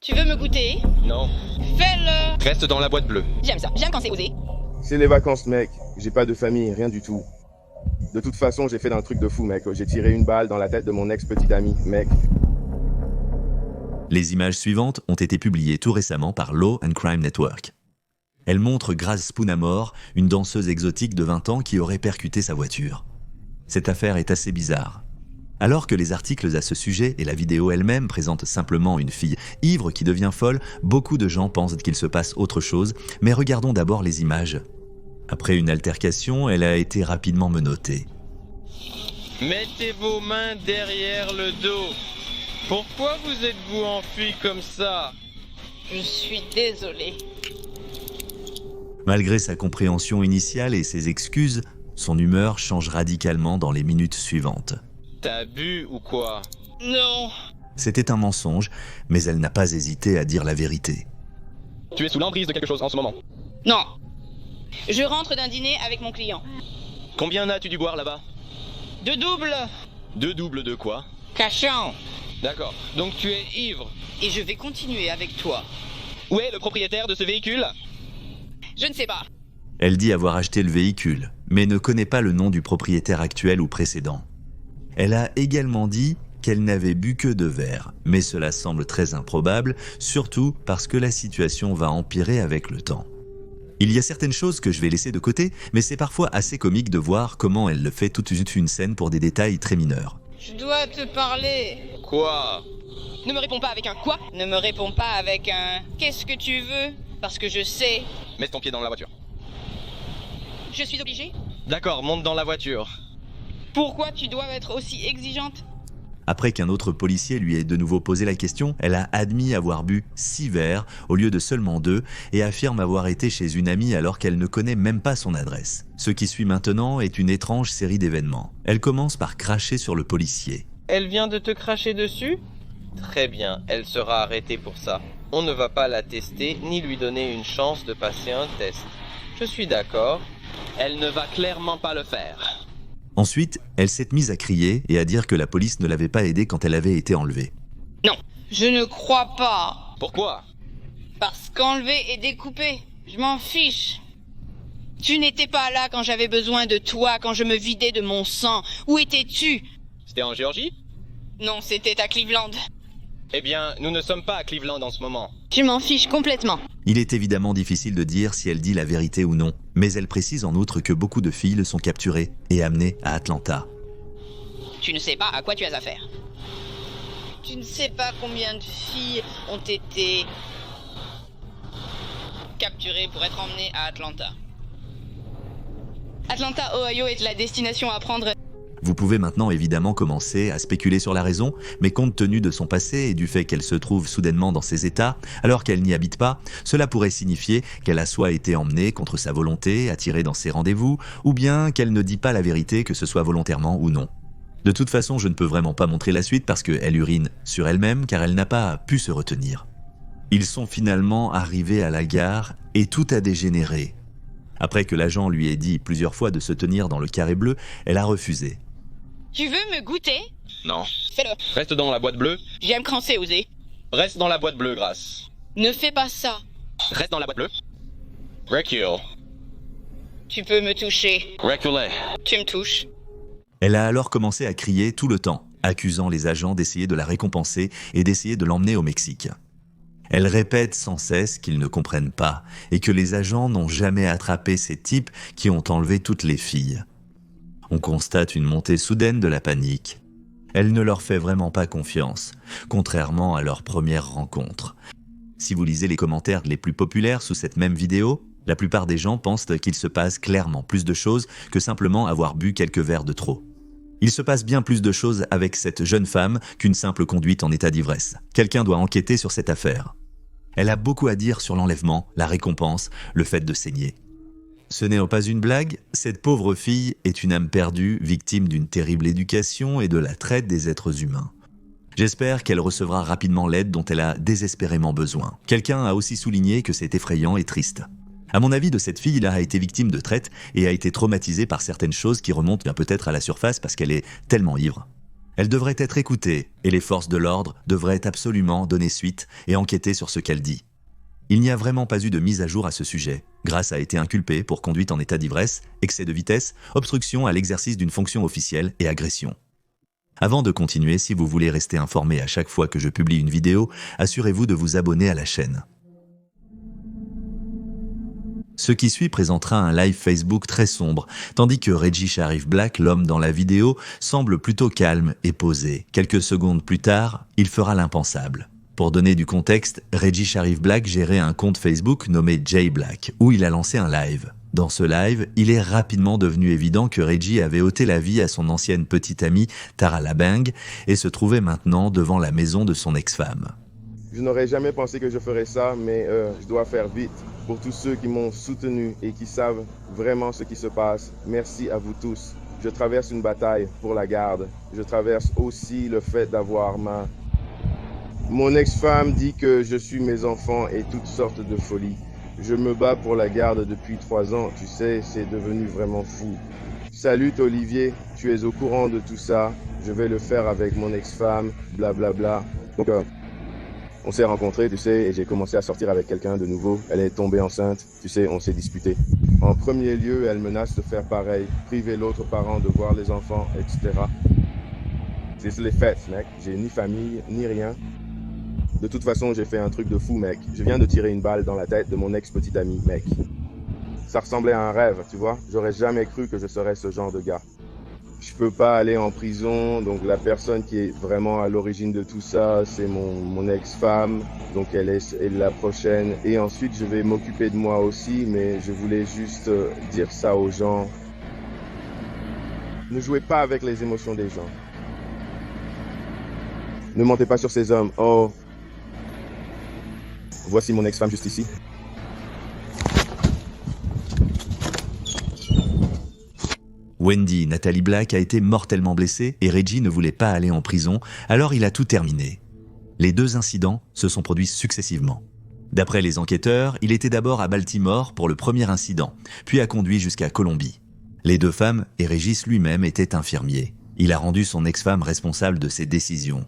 Tu veux me goûter? Non. Fais-le! Reste dans la boîte bleue. J'aime ça, j'aime quand c'est osé. C'est les vacances, mec. J'ai pas de famille, rien du tout. De toute façon, j'ai fait un truc de fou, mec. J'ai tiré une balle dans la tête de mon ex-petite amie, mec. Les images suivantes ont été publiées tout récemment par Law and Crime Network. Elles montrent Grace Spoonamore, une danseuse exotique de 20 ans qui aurait percuté sa voiture. Cette affaire est assez bizarre. Alors que les articles à ce sujet et la vidéo elle-même présentent simplement une fille ivre qui devient folle, beaucoup de gens pensent qu'il se passe autre chose, mais regardons d'abord les images. Après une altercation, elle a été rapidement menottée. Mettez vos mains derrière le dos. Pourquoi vous êtes-vous enfui comme ça? Je suis désolée. Malgré sa compréhension initiale et ses excuses, son humeur change radicalement dans les minutes suivantes. T'as bu ou quoi? Non. C'était un mensonge, mais elle n'a pas hésité à dire la vérité. Tu es sous l'emprise de quelque chose en ce moment. Non. Je rentre d'un dîner avec mon client. Combien as-tu dû boire là-bas? 2 doubles. 2 doubles de quoi? Cachant. D'accord, donc tu es ivre. Et je vais continuer avec toi. Où est le propriétaire de ce véhicule? Je ne sais pas. Elle dit avoir acheté le véhicule, mais ne connaît pas le nom du propriétaire actuel ou précédent. Elle a également dit qu'elle n'avait bu que 2 verres, mais cela semble très improbable, surtout parce que la situation va empirer avec le temps. Il y a certaines choses que je vais laisser de côté, mais c'est parfois assez comique de voir comment elle le fait toute une scène pour des détails très mineurs. Je dois te parler. Quoi? Ne me réponds pas avec un quoi? Ne me réponds pas avec un qu'est-ce que tu veux? Parce que je sais. Mets ton pied dans la voiture. Je suis obligée? D'accord, monte dans la voiture. Pourquoi tu dois être aussi exigeante? Après qu'un autre policier lui ait de nouveau posé la question, elle a admis avoir bu 6 verres au lieu de seulement 2 et affirme avoir été chez une amie alors qu'elle ne connaît même pas son adresse. Ce qui suit maintenant est une étrange série d'événements. Elle commence par cracher sur le policier. Elle vient de te cracher dessus? Très bien, elle sera arrêtée pour ça. On ne va pas la tester ni lui donner une chance de passer un test. Je suis d'accord. Elle ne va clairement pas le faire. Ensuite, elle s'est mise à crier et à dire que la police ne l'avait pas aidée quand elle avait été enlevée. Non, je ne crois pas. Pourquoi? Parce qu'enlever et découper, je m'en fiche. Tu n'étais pas là quand j'avais besoin de toi, quand je me vidais de mon sang. Où étais-tu? C'était en Géorgie? Non, c'était à Cleveland. Eh bien, nous ne sommes pas à Cleveland en ce moment. Je m'en fiche complètement. Il est évidemment difficile de dire si elle dit la vérité ou non, mais elle précise en outre que beaucoup de filles le sont capturées et amenées à Atlanta. Tu ne sais pas à quoi tu as affaire. Tu ne sais pas combien de filles ont été capturées pour être emmenées à Atlanta. Atlanta, Ohio est la destination à prendre. Vous pouvez maintenant évidemment commencer à spéculer sur la raison, mais compte tenu de son passé et du fait qu'elle se trouve soudainement dans ces états, alors qu'elle n'y habite pas, cela pourrait signifier qu'elle a soit été emmenée contre sa volonté, attirée dans ses rendez-vous, ou bien qu'elle ne dit pas la vérité, que ce soit volontairement ou non. De toute façon, je ne peux vraiment pas montrer la suite parce qu'elle urine sur elle-même car elle n'a pas pu se retenir. Ils sont finalement arrivés à la gare et tout a dégénéré. Après que l'agent lui ait dit plusieurs fois de se tenir dans le carré bleu, elle a refusé. Tu veux me goûter? Non. Fais-le. Reste dans la boîte bleue. J'aime quand c'est osé. Reste dans la boîte bleue, Grace. Ne fais pas ça. Reste dans la boîte bleue. Recule. Tu peux me toucher. Reculez. Tu me touches. Elle a alors commencé à crier tout le temps, accusant les agents d'essayer de la récompenser et d'essayer de l'emmener au Mexique. Elle répète sans cesse qu'ils ne comprennent pas et que les agents n'ont jamais attrapé ces types qui ont enlevé toutes les filles. On constate une montée soudaine de la panique. Elle ne leur fait vraiment pas confiance, contrairement à leur première rencontre. Si vous lisez les commentaires les plus populaires sous cette même vidéo, la plupart des gens pensent qu'il se passe clairement plus de choses que simplement avoir bu quelques verres de trop. Il se passe bien plus de choses avec cette jeune femme qu'une simple conduite en état d'ivresse. Quelqu'un doit enquêter sur cette affaire. Elle a beaucoup à dire sur l'enlèvement, la récompense, le fait de saigner. Ce n'est pas une blague, cette pauvre fille est une âme perdue, victime d'une terrible éducation et de la traite des êtres humains. J'espère qu'elle recevra rapidement l'aide dont elle a désespérément besoin. Quelqu'un a aussi souligné que c'est effrayant et triste. À mon avis, de cette fille a été victime de traite et a été traumatisée par certaines choses qui remontent peut-être à la surface parce qu'elle est tellement ivre. Elle devrait être écoutée et les forces de l'ordre devraient absolument donner suite et enquêter sur ce qu'elle dit. Il n'y a vraiment pas eu de mise à jour à ce sujet. Grace a été inculpée pour conduite en état d'ivresse, excès de vitesse, obstruction à l'exercice d'une fonction officielle et agression. Avant de continuer, si vous voulez rester informé à chaque fois que je publie une vidéo, assurez-vous de vous abonner à la chaîne. Ce qui suit présentera un live Facebook très sombre, tandis que Reggie Sharif Black, l'homme dans la vidéo, semble plutôt calme et posé. Quelques secondes plus tard, il fera l'impensable. Pour donner du contexte, Reggie Sharif Black gérait un compte Facebook nommé Jay Black, où il a lancé un live. Dans ce live, il est rapidement devenu évident que Reggie avait ôté la vie à son ancienne petite amie Tara Labang et se trouvait maintenant devant la maison de son ex-femme. Je n'aurais jamais pensé que je ferais ça, mais je dois faire vite. Pour tous ceux qui m'ont soutenu et qui savent vraiment ce qui se passe, merci à vous tous. Je traverse une bataille pour la garde. Je traverse aussi le fait d'avoir Mon ex-femme dit que je suis mes enfants et toutes sortes de folies. Je me bats pour la garde depuis 3 ans, tu sais, c'est devenu vraiment fou. Salut Olivier, tu es au courant de tout ça. Je vais le faire avec mon ex-femme, blablabla. Donc, on s'est rencontrés, tu sais, et j'ai commencé à sortir avec quelqu'un de nouveau. Elle est tombée enceinte, tu sais, on s'est disputé. En premier lieu, elle menace de faire pareil, priver l'autre parent de voir les enfants, etc. C'est les fêtes, mec. J'ai ni famille, ni rien. De toute façon, j'ai fait un truc de fou, mec. Je viens de tirer une balle dans la tête de mon ex-petite amie, mec. Ça ressemblait à un rêve, tu vois. J'aurais jamais cru que je serais ce genre de gars. Je peux pas aller en prison, donc la personne qui est vraiment à l'origine de tout ça, c'est mon ex-femme, donc elle est la prochaine. Et ensuite, je vais m'occuper de moi aussi, mais je voulais juste dire ça aux gens. Ne jouez pas avec les émotions des gens. Ne mentez pas sur ces hommes. Oh, voici mon ex-femme juste ici. Wendy, Natalie Black, a été mortellement blessée et Reggie ne voulait pas aller en prison, alors il a tout terminé. Les 2 incidents se sont produits successivement. D'après les enquêteurs, il était d'abord à Baltimore pour le premier incident, puis a conduit jusqu'à Colombie. Les 2 femmes et Régis lui-même étaient infirmiers. Il a rendu son ex-femme responsable de ses décisions.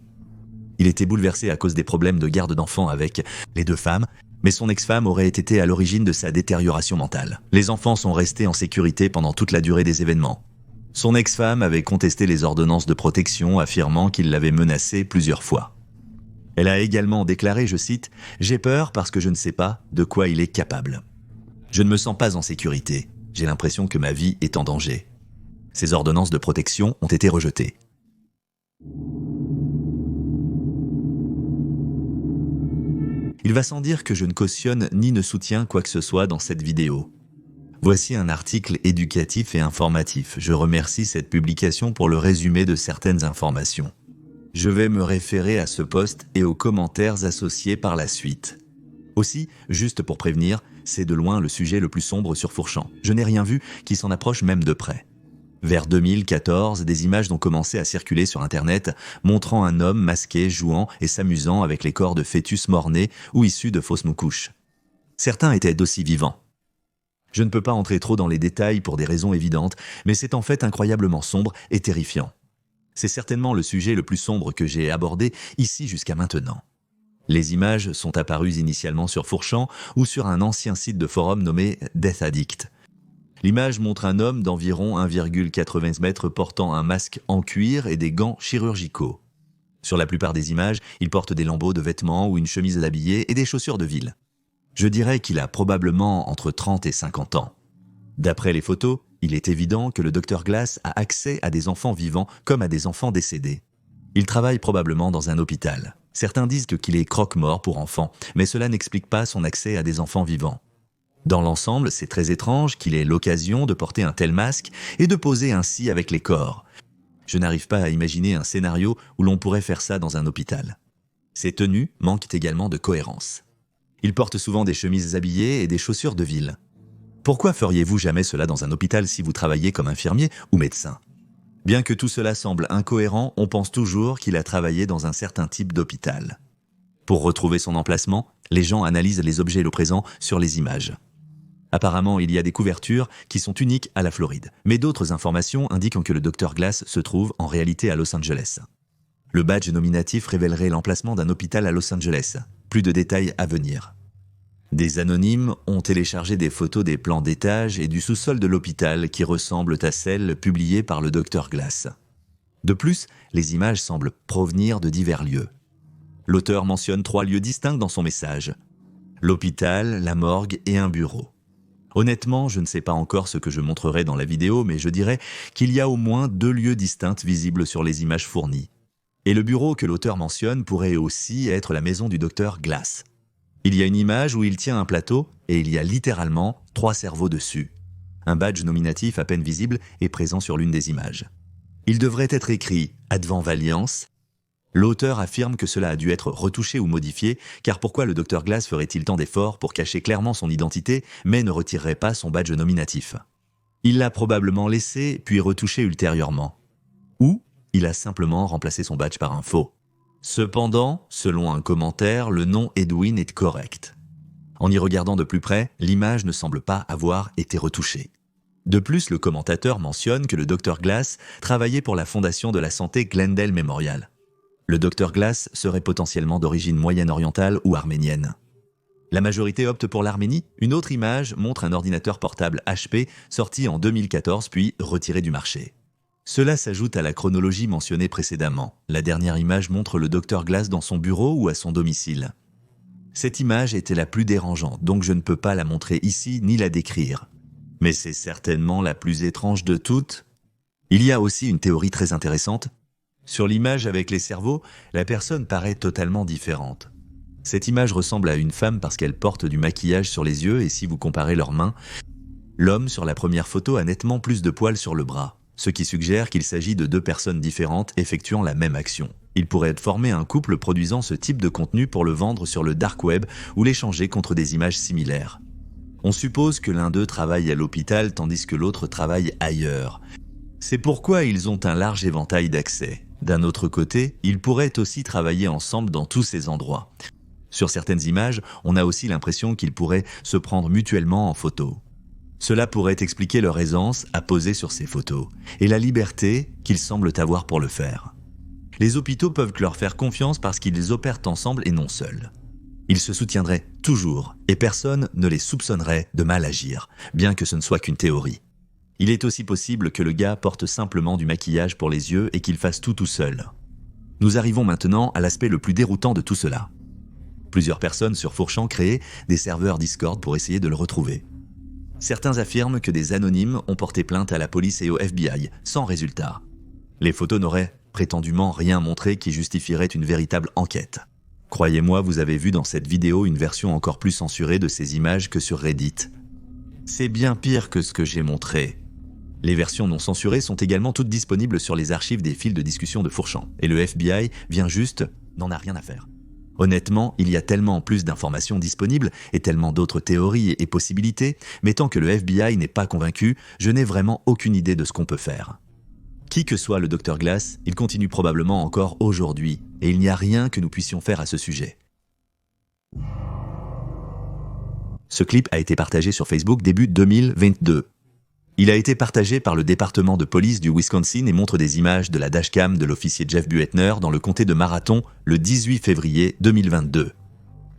Il était bouleversé à cause des problèmes de garde d'enfants avec les 2 femmes, mais son ex-femme aurait été à l'origine de sa détérioration mentale. Les enfants sont restés en sécurité pendant toute la durée des événements. Son ex-femme avait contesté les ordonnances de protection, affirmant qu'il l'avait menacée plusieurs fois. Elle a également déclaré, je cite, « J'ai peur parce que je ne sais pas de quoi il est capable. Je ne me sens pas en sécurité. J'ai l'impression que ma vie est en danger. » Ces ordonnances de protection ont été rejetées. Il va sans dire que je ne cautionne ni ne soutiens quoi que ce soit dans cette vidéo. Voici un article éducatif et informatif. Je remercie cette publication pour le résumé de certaines informations. Je vais me référer à ce post et aux commentaires associés par la suite. Aussi, juste pour prévenir, c'est de loin le sujet le plus sombre sur Fourchamp. Je n'ai rien vu qui s'en approche même de près. Vers 2014, des images ont commencé à circuler sur Internet, montrant un homme masqué, jouant et s'amusant avec les corps de fœtus mort-nés ou issus de fausses moucouches. Certains étaient d'aussi vivants. Je ne peux pas entrer trop dans les détails pour des raisons évidentes, mais c'est en fait incroyablement sombre et terrifiant. C'est certainement le sujet le plus sombre que j'ai abordé ici jusqu'à maintenant. Les images sont apparues initialement sur Fourchamp ou sur un ancien site de forum nommé Death Addict. L'image montre un homme d'environ 1,80 m portant un masque en cuir et des gants chirurgicaux. Sur la plupart des images, il porte des lambeaux de vêtements ou une chemise d'habillé et des chaussures de ville. Je dirais qu'il a probablement entre 30 et 50 ans. D'après les photos, il est évident que le Dr Glass a accès à des enfants vivants comme à des enfants décédés. Il travaille probablement dans un hôpital. Certains disent qu'il est croque-mort pour enfants, mais cela n'explique pas son accès à des enfants vivants. Dans l'ensemble, c'est très étrange qu'il ait l'occasion de porter un tel masque et de poser ainsi avec les corps. Je n'arrive pas à imaginer un scénario où l'on pourrait faire ça dans un hôpital. Ses tenues manquent également de cohérence. Il porte souvent des chemises habillées et des chaussures de ville. Pourquoi feriez-vous jamais cela dans un hôpital si vous travaillez comme infirmier ou médecin? Bien que tout cela semble incohérent, on pense toujours qu'il a travaillé dans un certain type d'hôpital. Pour retrouver son emplacement, les gens analysent les objets le présent sur les images. Apparemment, il y a des couvertures qui sont uniques à la Floride, mais d'autres informations indiquent que le Dr Glass se trouve en réalité à Los Angeles. Le badge nominatif révélerait l'emplacement d'un hôpital à Los Angeles. Plus de détails à venir. Des anonymes ont téléchargé des photos des plans d'étage et du sous-sol de l'hôpital qui ressemblent à celles publiées par le Dr Glass. De plus, les images semblent provenir de divers lieux. L'auteur mentionne 3 lieux distincts dans son message. L'hôpital, la morgue et un bureau. Honnêtement, je ne sais pas encore ce que je montrerai dans la vidéo, mais je dirais qu'il y a au moins 2 lieux distincts visibles sur les images fournies. Et le bureau que l'auteur mentionne pourrait aussi être la maison du Dr Glass. Il y a une image où il tient un plateau et il y a littéralement 3 cerveaux dessus. Un badge nominatif à peine visible est présent sur l'une des images. Il devrait être écrit « Advent Valiance ». L'auteur affirme que cela a dû être retouché ou modifié, car pourquoi le Dr Glass ferait-il tant d'efforts pour cacher clairement son identité, mais ne retirerait pas son badge nominatif? Il l'a probablement laissé, puis retouché ultérieurement. Ou il a simplement remplacé son badge par un faux. Cependant, selon un commentaire, le nom Edwin est correct. En y regardant de plus près, l'image ne semble pas avoir été retouchée. De plus, le commentateur mentionne que le Dr Glass travaillait pour la Fondation de la Santé Glendale Memorial. Le Dr Glass serait potentiellement d'origine moyenne-orientale ou arménienne. La majorité opte pour l'Arménie. Une autre image montre un ordinateur portable HP sorti en 2014 puis retiré du marché. Cela s'ajoute à la chronologie mentionnée précédemment. La dernière image montre le Dr Glass dans son bureau ou à son domicile. Cette image était la plus dérangeante, donc je ne peux pas la montrer ici ni la décrire. Mais c'est certainement la plus étrange de toutes. Il y a aussi une théorie très intéressante. Sur l'image avec les cerveaux, la personne paraît totalement différente. Cette image ressemble à une femme parce qu'elle porte du maquillage sur les yeux et si vous comparez leurs mains, l'homme sur la première photo a nettement plus de poils sur le bras, ce qui suggère qu'il s'agit de 2 personnes différentes effectuant la même action. Il pourrait former un couple produisant ce type de contenu pour le vendre sur le dark web ou l'échanger contre des images similaires. On suppose que l'un d'eux travaille à l'hôpital tandis que l'autre travaille ailleurs. C'est pourquoi ils ont un large éventail d'accès. D'un autre côté, ils pourraient aussi travailler ensemble dans tous ces endroits. Sur certaines images, on a aussi l'impression qu'ils pourraient se prendre mutuellement en photo. Cela pourrait expliquer leur aisance à poser sur ces photos et la liberté qu'ils semblent avoir pour le faire. Les hôpitaux peuvent leur faire confiance parce qu'ils opèrent ensemble et non seuls. Ils se soutiendraient toujours et personne ne les soupçonnerait de mal agir, bien que ce ne soit qu'une théorie. Il est aussi possible que le gars porte simplement du maquillage pour les yeux et qu'il fasse tout seul. Nous arrivons maintenant à l'aspect le plus déroutant de tout cela. Plusieurs personnes sur 4chan créaient des serveurs Discord pour essayer de le retrouver. Certains affirment que des anonymes ont porté plainte à la police et au FBI, sans résultat. Les photos n'auraient prétendument rien montré qui justifierait une véritable enquête. Croyez-moi, vous avez vu dans cette vidéo une version encore plus censurée de ces images que sur Reddit. C'est bien pire que ce que j'ai montré. Les versions non censurées sont également toutes disponibles sur les archives des fils de discussion de 4chan, et le FBI vient juste n'en a rien à faire. Honnêtement, il y a tellement plus d'informations disponibles et tellement d'autres théories et possibilités, mais tant que le FBI n'est pas convaincu, je n'ai vraiment aucune idée de ce qu'on peut faire. Qui que soit le Dr Glass, il continue probablement encore aujourd'hui, et il n'y a rien que nous puissions faire à ce sujet. Ce clip a été partagé sur Facebook début 2022. Il a été partagé par le département de police du Wisconsin et montre des images de la dashcam de l'officier Jeff Buettner dans le comté de Marathon le 18 février 2022.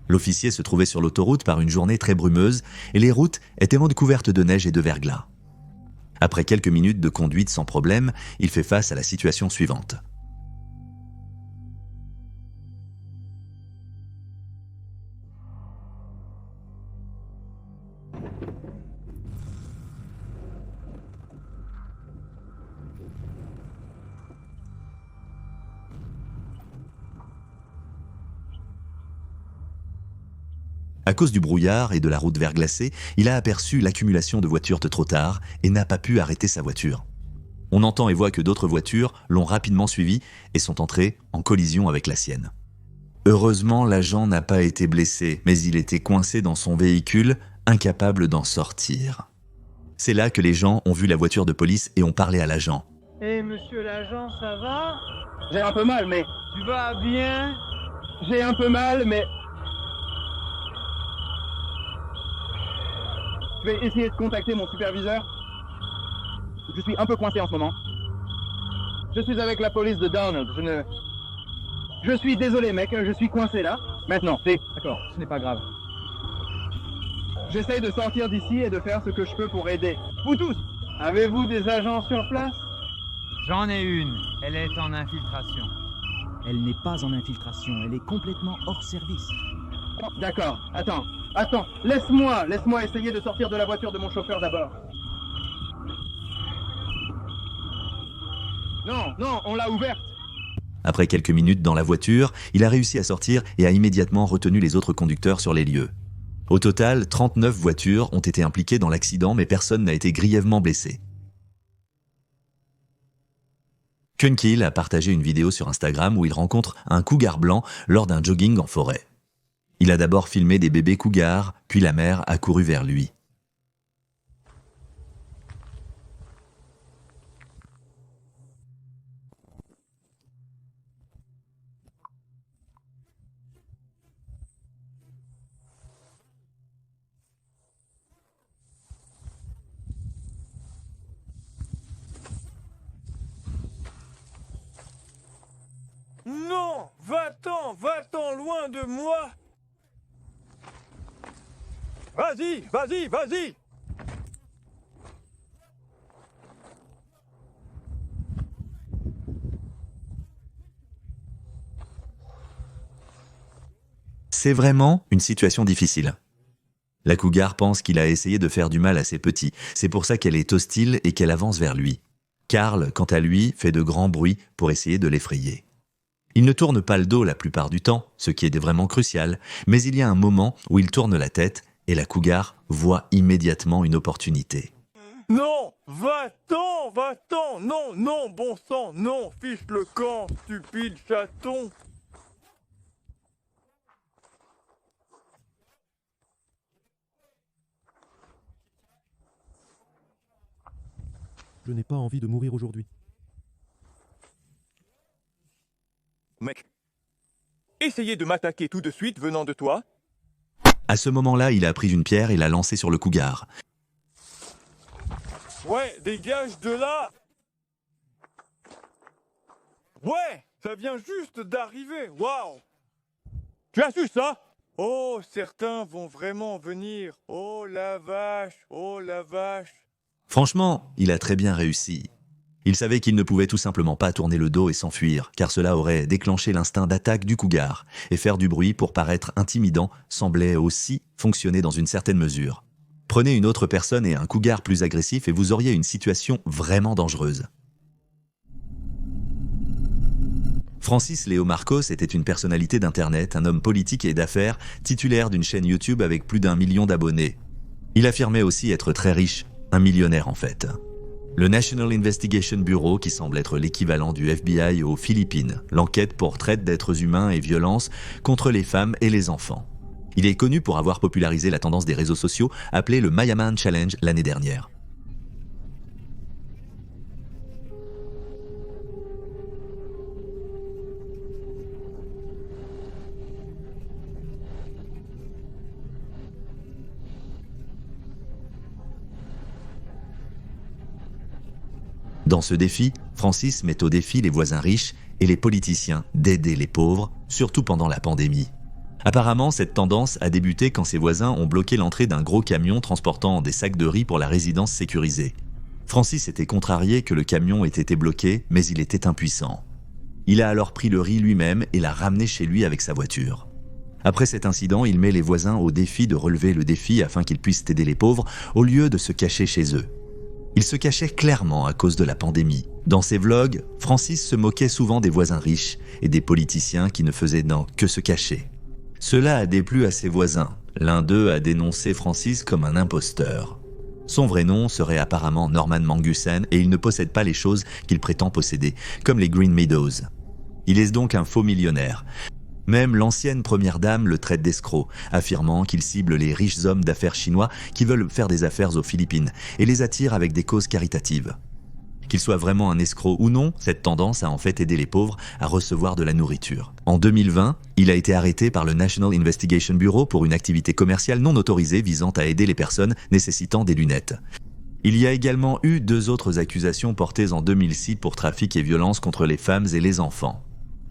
L'officier se trouvait sur l'autoroute par une journée très brumeuse et les routes étaient couvertes de neige et de verglas. Après quelques minutes de conduite sans problème, il fait face à la situation suivante. À cause du brouillard et de la route verglacée, il a aperçu l'accumulation de voitures de trop tard et n'a pas pu arrêter sa voiture. On entend et voit que d'autres voitures l'ont rapidement suivi et sont entrées en collision avec la sienne. Heureusement, l'agent n'a pas été blessé, mais il était coincé dans son véhicule, incapable d'en sortir. C'est là que les gens ont vu la voiture de police et ont parlé à l'agent. « Hé, monsieur l'agent, ça va? J'ai un peu mal, mais... Tu vas bien? J'ai un peu mal, mais... Je vais essayer de contacter mon superviseur. Je suis un peu coincé en ce moment. Je suis avec la police de Donald. Je suis désolé, mec, je suis coincé là. Maintenant, d'accord, ce n'est pas grave. J'essaye de sortir d'ici et de faire ce que je peux pour aider. Vous tous, avez-vous des agents sur place? J'en ai une. Elle est en infiltration. Elle n'est pas en infiltration, elle est complètement hors service. D'accord, attends, laisse-moi essayer de sortir de la voiture de mon chauffeur d'abord. Non, on l'a ouverte. Après quelques minutes dans la voiture, il a réussi à sortir et a immédiatement retenu les autres conducteurs sur les lieux. Au total, 39 voitures ont été impliquées dans l'accident, mais personne n'a été grièvement blessé. Kunkel a partagé une vidéo sur Instagram où il rencontre un cougar blanc lors d'un jogging en forêt. Il a d'abord filmé des bébés cougars, puis la mère a couru vers lui. Non, va-t'en loin de moi. Vas-y. C'est vraiment une situation difficile. La cougar pense qu'il a essayé de faire du mal à ses petits. C'est pour ça qu'elle est hostile et qu'elle avance vers lui. Karl, quant à lui, fait de grands bruits pour essayer de l'effrayer. Il ne tourne pas le dos la plupart du temps, ce qui est vraiment crucial, mais il y a un moment où il tourne la tête et la cougar voit immédiatement une opportunité. Non, va-t'en, non, bon sang, non, fiche le camp, stupide chaton. Je n'ai pas envie de mourir aujourd'hui. Mec, essayez de m'attaquer tout de suite venant de toi. À ce moment-là, il a pris une pierre et l'a lancée sur le cougar. Ouais, dégage de là. Ouais, ça vient juste d'arriver, waouh. Tu as su ça? Oh, certains vont vraiment venir. Oh la vache, oh la vache. Franchement, il a très bien réussi. Il savait qu'il ne pouvait tout simplement pas tourner le dos et s'enfuir, car cela aurait déclenché l'instinct d'attaque du cougar, et faire du bruit pour paraître intimidant semblait aussi fonctionner dans une certaine mesure. Prenez une autre personne et un cougar plus agressif et vous auriez une situation vraiment dangereuse. Francis Léo Marcos était une personnalité d'Internet, un homme politique et d'affaires, titulaire d'une chaîne YouTube avec plus d'1 million d'abonnés. Il affirmait aussi être très riche, un millionnaire en fait. Le National Investigation Bureau, qui semble être l'équivalent du FBI aux Philippines, l'enquête pour traite d'êtres humains et violence contre les femmes et les enfants. Il est connu pour avoir popularisé la tendance des réseaux sociaux appelée le Mayaman Challenge l'année dernière. Dans ce défi, Francis met au défi les voisins riches et les politiciens d'aider les pauvres, surtout pendant la pandémie. Apparemment, cette tendance a débuté quand ses voisins ont bloqué l'entrée d'un gros camion transportant des sacs de riz pour la résidence sécurisée. Francis était contrarié que le camion ait été bloqué, mais il était impuissant. Il a alors pris le riz lui-même et l'a ramené chez lui avec sa voiture. Après cet incident, il met les voisins au défi de relever le défi afin qu'ils puissent aider les pauvres au lieu de se cacher chez eux. Il se cachait clairement à cause de la pandémie. Dans ses vlogs, Francis se moquait souvent des voisins riches et des politiciens qui ne faisaient que se cacher. Cela a déplu à ses voisins. L'un d'eux a dénoncé Francis comme un imposteur. Son vrai nom serait apparemment Norman Mangussen et il ne possède pas les choses qu'il prétend posséder, comme les Green Meadows. Il est donc un faux millionnaire. Même l'ancienne première dame le traite d'escroc, affirmant qu'il cible les riches hommes d'affaires chinois qui veulent faire des affaires aux Philippines et les attire avec des causes caritatives. Qu'il soit vraiment un escroc ou non, cette tendance a en fait aidé les pauvres à recevoir de la nourriture. En 2020, il a été arrêté par le National Investigation Bureau pour une activité commerciale non autorisée visant à aider les personnes nécessitant des lunettes. Il y a également eu 2 autres accusations portées en 2006 pour trafic et violence contre les femmes et les enfants.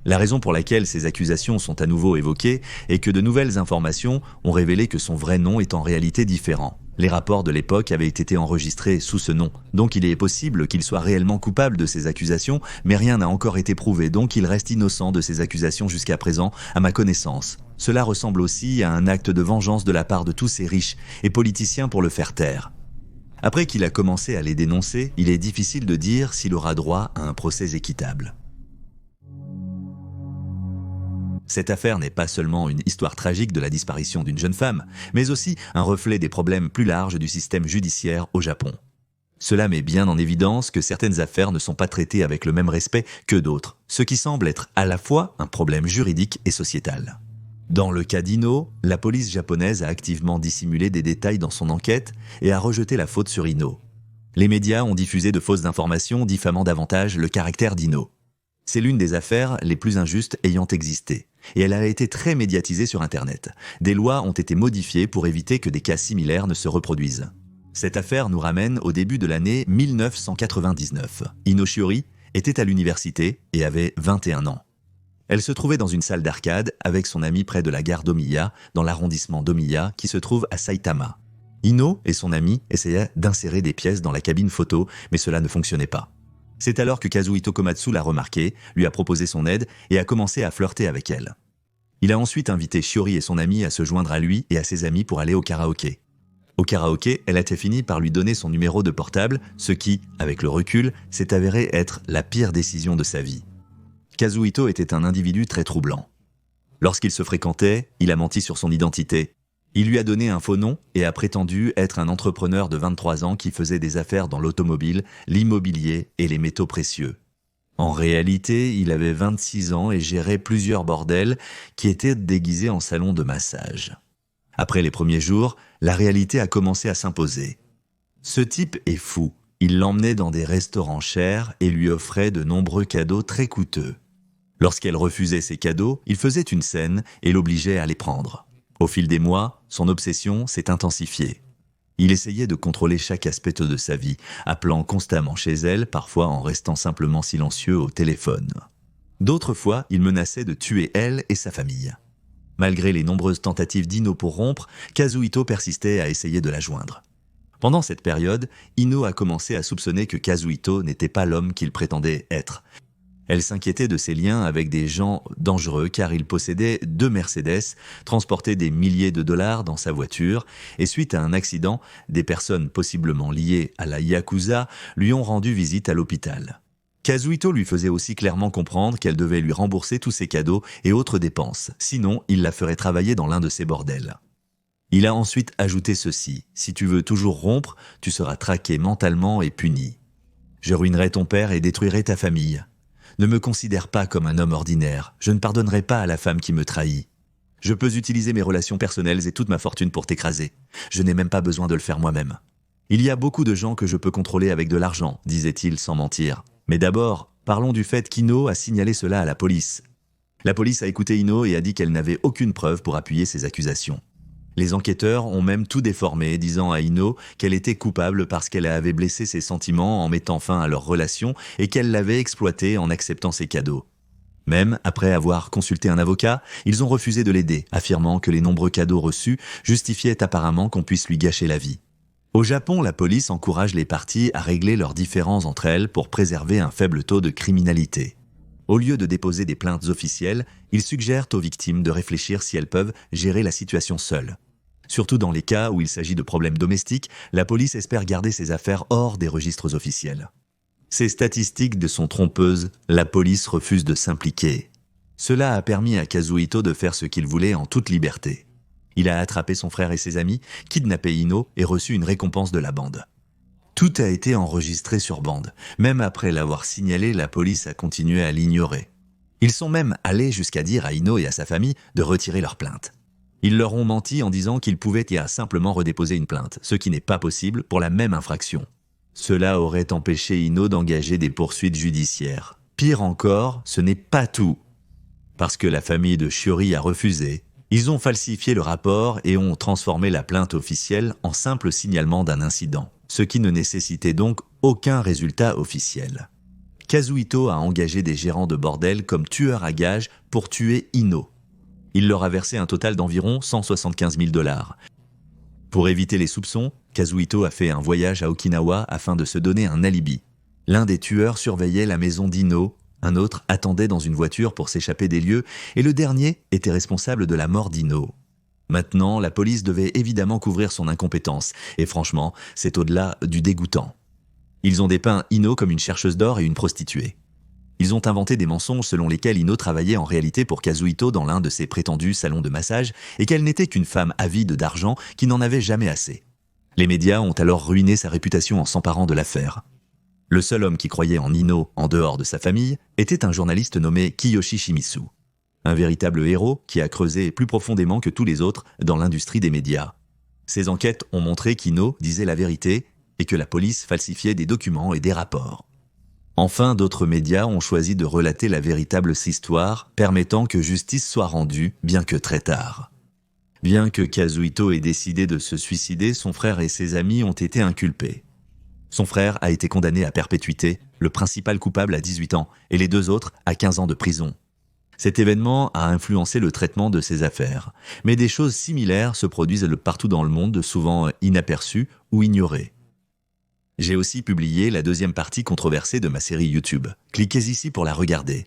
La raison pour laquelle ces accusations sont à nouveau évoquées est que de nouvelles informations ont révélé que son vrai nom est en réalité différent. Les rapports de l'époque avaient été enregistrés sous ce nom, donc il est possible qu'il soit réellement coupable de ces accusations, mais rien n'a encore été prouvé, donc il reste innocent de ces accusations jusqu'à présent, à ma connaissance. Cela ressemble aussi à un acte de vengeance de la part de tous ces riches et politiciens pour le faire taire. Après qu'il a commencé à les dénoncer, il est difficile de dire s'il aura droit à un procès équitable. Cette affaire n'est pas seulement une histoire tragique de la disparition d'une jeune femme, mais aussi un reflet des problèmes plus larges du système judiciaire au Japon. Cela met bien en évidence que certaines affaires ne sont pas traitées avec le même respect que d'autres, ce qui semble être à la fois un problème juridique et sociétal. Dans le cas d'Ino, la police japonaise a activement dissimulé des détails dans son enquête et a rejeté la faute sur Ino. Les médias ont diffusé de fausses informations diffamant davantage le caractère d'Ino. C'est l'une des affaires les plus injustes ayant existé, et elle a été très médiatisée sur Internet. Des lois ont été modifiées pour éviter que des cas similaires ne se reproduisent. Cette affaire nous ramène au début de l'année 1999. Ino Shiori était à l'université et avait 21 ans. Elle se trouvait dans une salle d'arcade avec son ami près de la gare d'Omiya, dans l'arrondissement d'Omiya qui se trouve à Saitama. Ino et son ami essayaient d'insérer des pièces dans la cabine photo, mais cela ne fonctionnait pas. C'est alors que Kazuhito Komatsu l'a remarqué, lui a proposé son aide et a commencé à flirter avec elle. Il a ensuite invité Shiori et son ami à se joindre à lui et à ses amis pour aller au karaoké. Au karaoké, elle a fini par lui donner son numéro de portable, ce qui, avec le recul, s'est avéré être la pire décision de sa vie. Kazuhito était un individu très troublant. Lorsqu'ils se fréquentaient, il a menti sur son identité. Il lui a donné un faux nom et a prétendu être un entrepreneur de 23 ans qui faisait des affaires dans l'automobile, l'immobilier et les métaux précieux. En réalité, il avait 26 ans et gérait plusieurs bordels qui étaient déguisés en salon de massage. Après les premiers jours, la réalité a commencé à s'imposer. Ce type est fou. Il l'emmenait dans des restaurants chers et lui offrait de nombreux cadeaux très coûteux. Lorsqu'elle refusait ces cadeaux, il faisait une scène et l'obligeait à les prendre. Au fil des mois, son obsession s'est intensifiée. Il essayait de contrôler chaque aspect de sa vie, appelant constamment chez elle, parfois en restant simplement silencieux au téléphone. D'autres fois, il menaçait de tuer elle et sa famille. Malgré les nombreuses tentatives d'Ino pour rompre, Kazuhito persistait à essayer de la joindre. Pendant cette période, Ino a commencé à soupçonner que Kazuhito n'était pas l'homme qu'il prétendait être. Elle s'inquiétait de ses liens avec des gens dangereux car il possédait 2 Mercedes, transportait des milliers de dollars dans sa voiture et suite à un accident, des personnes possiblement liées à la Yakuza lui ont rendu visite à l'hôpital. Kazuhito lui faisait aussi clairement comprendre qu'elle devait lui rembourser tous ses cadeaux et autres dépenses, sinon il la ferait travailler dans l'un de ses bordels. Il a ensuite ajouté ceci, « Si tu veux toujours rompre, tu seras traqué mentalement et puni. Je ruinerai ton père et détruirai ta famille. Ne me considère pas comme un homme ordinaire, je ne pardonnerai pas à la femme qui me trahit. Je peux utiliser mes relations personnelles et toute ma fortune pour t'écraser. Je n'ai même pas besoin de le faire moi-même. Il y a beaucoup de gens que je peux contrôler avec de l'argent, disait-il sans mentir. Mais d'abord, parlons du fait qu'Ino a signalé cela à la police. La police a écouté Ino et a dit qu'elle n'avait aucune preuve pour appuyer ses accusations. Les enquêteurs ont même tout déformé, disant à Ino qu'elle était coupable parce qu'elle avait blessé ses sentiments en mettant fin à leur relation et qu'elle l'avait exploité en acceptant ses cadeaux. Même après avoir consulté un avocat, ils ont refusé de l'aider, affirmant que les nombreux cadeaux reçus justifiaient apparemment qu'on puisse lui gâcher la vie. Au Japon, la police encourage les parties à régler leurs différends entre elles pour préserver un faible taux de criminalité. Au lieu de déposer des plaintes officielles, ils suggèrent aux victimes de réfléchir si elles peuvent gérer la situation seules. Surtout dans les cas où il s'agit de problèmes domestiques, la police espère garder ces affaires hors des registres officiels. Ces statistiques sont trompeuses, la police refuse de s'impliquer. Cela a permis à Kazuhito de faire ce qu'il voulait en toute liberté. Il a attrapé son frère et ses amis, kidnappé Ino et reçu une récompense de la bande. Tout a été enregistré sur bande. Même après l'avoir signalé, la police a continué à l'ignorer. Ils sont même allés jusqu'à dire à Ino et à sa famille de retirer leur plainte. Ils leur ont menti en disant qu'ils pouvaient y simplement redéposer une plainte, ce qui n'est pas possible pour la même infraction. Cela aurait empêché Ino d'engager des poursuites judiciaires. Pire encore, ce n'est pas tout. Parce que la famille de Shiori a refusé, ils ont falsifié le rapport et ont transformé la plainte officielle en simple signalement d'un incident, ce qui ne nécessitait donc aucun résultat officiel. Kazuhito a engagé des gérants de bordel comme tueurs à gages pour tuer Ino. Il leur a versé un total d'environ 175 000 $. Pour éviter les soupçons, Kazuhito a fait un voyage à Okinawa afin de se donner un alibi. L'un des tueurs surveillait la maison d'Ino, un autre attendait dans une voiture pour s'échapper des lieux, et le dernier était responsable de la mort d'Ino. Maintenant, la police devait évidemment couvrir son incompétence, et franchement, c'est au-delà du dégoûtant. Ils ont dépeint Ino comme une chercheuse d'or et une prostituée. Ils ont inventé des mensonges selon lesquels Ino travaillait en réalité pour Kazuhito dans l'un de ses prétendus salons de massage et qu'elle n'était qu'une femme avide d'argent qui n'en avait jamais assez. Les médias ont alors ruiné sa réputation en s'emparant de l'affaire. Le seul homme qui croyait en Ino en dehors de sa famille était un journaliste nommé Kiyoshi Shimizu. Un véritable héros qui a creusé plus profondément que tous les autres dans l'industrie des médias. Ses enquêtes ont montré qu'Ino disait la vérité et que la police falsifiait des documents et des rapports. Enfin, d'autres médias ont choisi de relater la véritable histoire, permettant que justice soit rendue, bien que très tard. Bien que Kazuhito ait décidé de se suicider, son frère et ses amis ont été inculpés. Son frère a été condamné à perpétuité, le principal coupable à 18 ans et les deux autres à 15 ans de prison. Cet événement a influencé le traitement de ces affaires, mais des choses similaires se produisent partout dans le monde, souvent inaperçues ou ignorées. J'ai aussi publié la deuxième partie controversée de ma série YouTube. Cliquez ici pour la regarder.